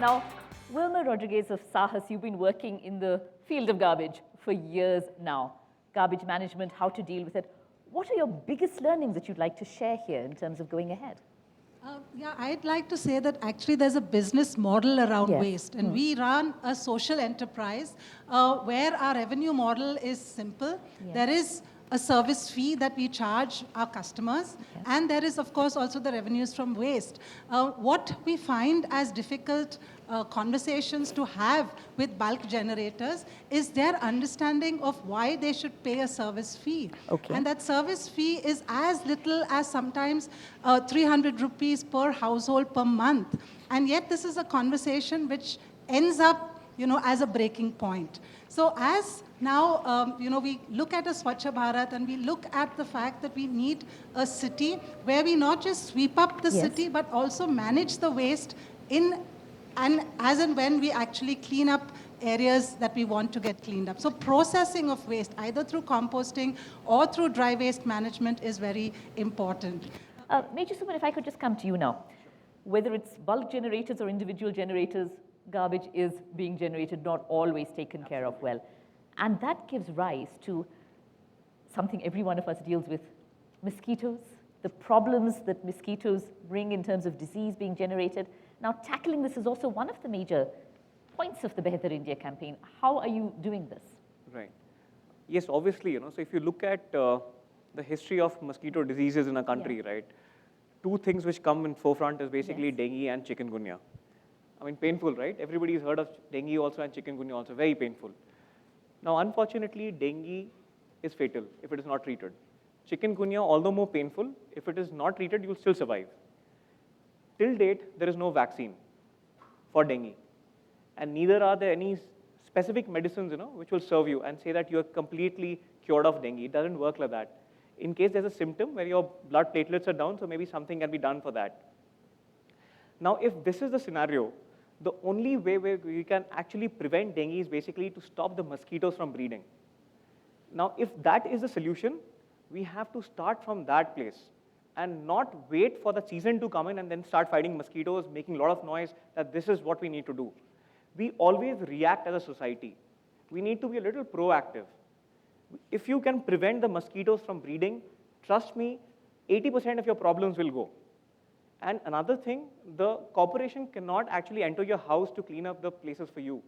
Now, Wilma Rodriguez of Sahas, you've been working in the field of garbage for years now. Garbage management, how to deal with it. What are your biggest learnings that you'd like to share here in terms of going ahead? Yeah, I'd like to say that actually there's a business model around waste, and we run a social enterprise where our revenue model is simple. There is a service fee that we charge our customers, and there is, of course, also the revenues from waste. What we find as difficult conversations to have with bulk generators is their understanding of why they should pay a service fee. And that service fee is as little as sometimes 300 rupees per household per month. And yet this is a conversation which ends up, as a breaking point. So as now, we look at a Swachh Bharat and we look at the fact that we need a city where we not just sweep up the city, but also manage the waste as and when we actually clean up areas that we want to get cleaned up. So processing of waste, either through composting or through dry waste management, is very important. Major Suman, if I could just come to you now. Whether it's bulk generators or individual generators, garbage is being generated, not always taken care of well. And that gives rise to something every one of us deals with, mosquitoes, the problems that mosquitoes bring in terms of disease being generated. Now, tackling this is also one of the major points of the Behtar India campaign. How are you doing this? Right. Yes, obviously, so if you look at the history of mosquito diseases in a country, right, two things which come in forefront is basically dengue and chikungunya. I mean, painful, right? Everybody's heard of dengue also and chikungunya also, very painful. Now, unfortunately, dengue is fatal if it is not treated. Chikungunya, although more painful, if it is not treated, you'll still survive. Till date, there is no vaccine for dengue. And neither are there any specific medicines, which will serve you and say that you're completely cured of dengue. It doesn't work like that. In case there's a symptom where your blood platelets are down, so maybe something can be done for that. Now, if this is the scenario, the only way we can actually prevent dengue is basically to stop the mosquitoes from breeding. Now, if that is the solution, we have to start from that place and not wait for the season to come in and then start fighting mosquitoes, making a lot of noise that this is what we need to do. We always react as a society. We need to be a little proactive. If you can prevent the mosquitoes from breeding, trust me, 80% of your problems will go. And another thing, the corporation cannot actually enter your house to clean up the places for you.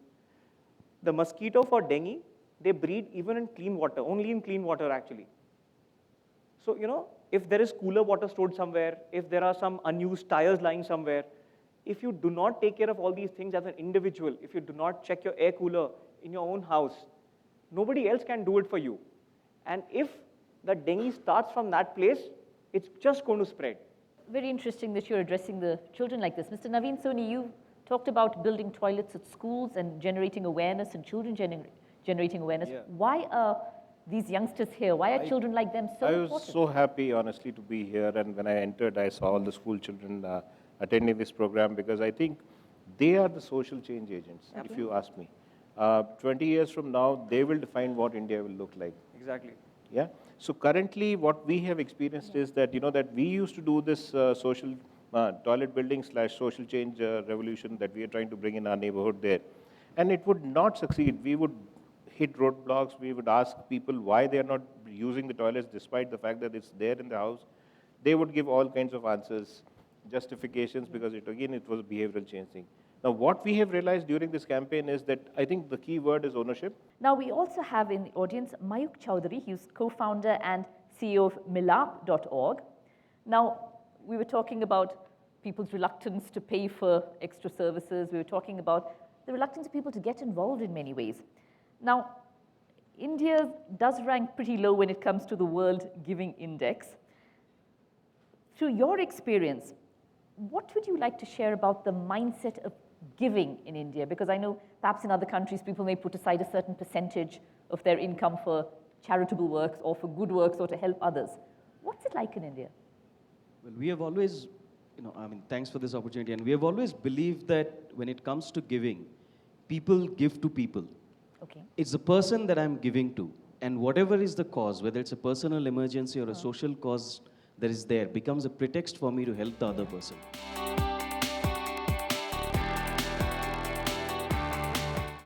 The mosquito for dengue, they breed even in clean water, only in clean water actually. So, if there is cooler water stored somewhere, if there are some unused tires lying somewhere, if you do not take care of all these things as an individual, if you do not check your air cooler in your own house, nobody else can do it for you. And if the dengue starts from that place, it's just going to spread. Very interesting that you're addressing the children like this. Mr. Naveen Soni, you talked about building toilets at schools and generating awareness and children generating awareness. Why are these youngsters here? Why are children like them so important? I was so happy, honestly, to be here. And when I entered, I saw all the school children attending this program because I think they are the social change agents, if you ask me. 20 years from now, they will define what India will look like. Exactly. Yeah. So currently, what we have experienced is that, that we used to do this social toilet building / social change revolution that we are trying to bring in our neighborhood there. And it would not succeed. We would hit roadblocks. We would ask people why they are not using the toilets despite the fact that it's there in the house. They would give all kinds of answers, justifications, because it was a behavioral change thing. Now, what we have realized during this campaign is that I think the key word is ownership. Now, we also have in the audience Mayuk Chowdhury. He's co-founder and CEO of Milap.org. Now, we were talking about people's reluctance to pay for extra services. We were talking about the reluctance of people to get involved in many ways. Now, India does rank pretty low when it comes to the World Giving Index. Through your experience, what would you like to share about the mindset of giving in India? Because I know perhaps in other countries, people may put aside a certain percentage of their income for charitable works or for good works or to help others. What's it like in India? Well, we have always, thanks for this opportunity. And we have always believed that when it comes to giving, people give to people. Okay. It's the person that I'm giving to. And whatever is the cause, whether it's a personal emergency or a social cause that is there, becomes a pretext for me to help the other person.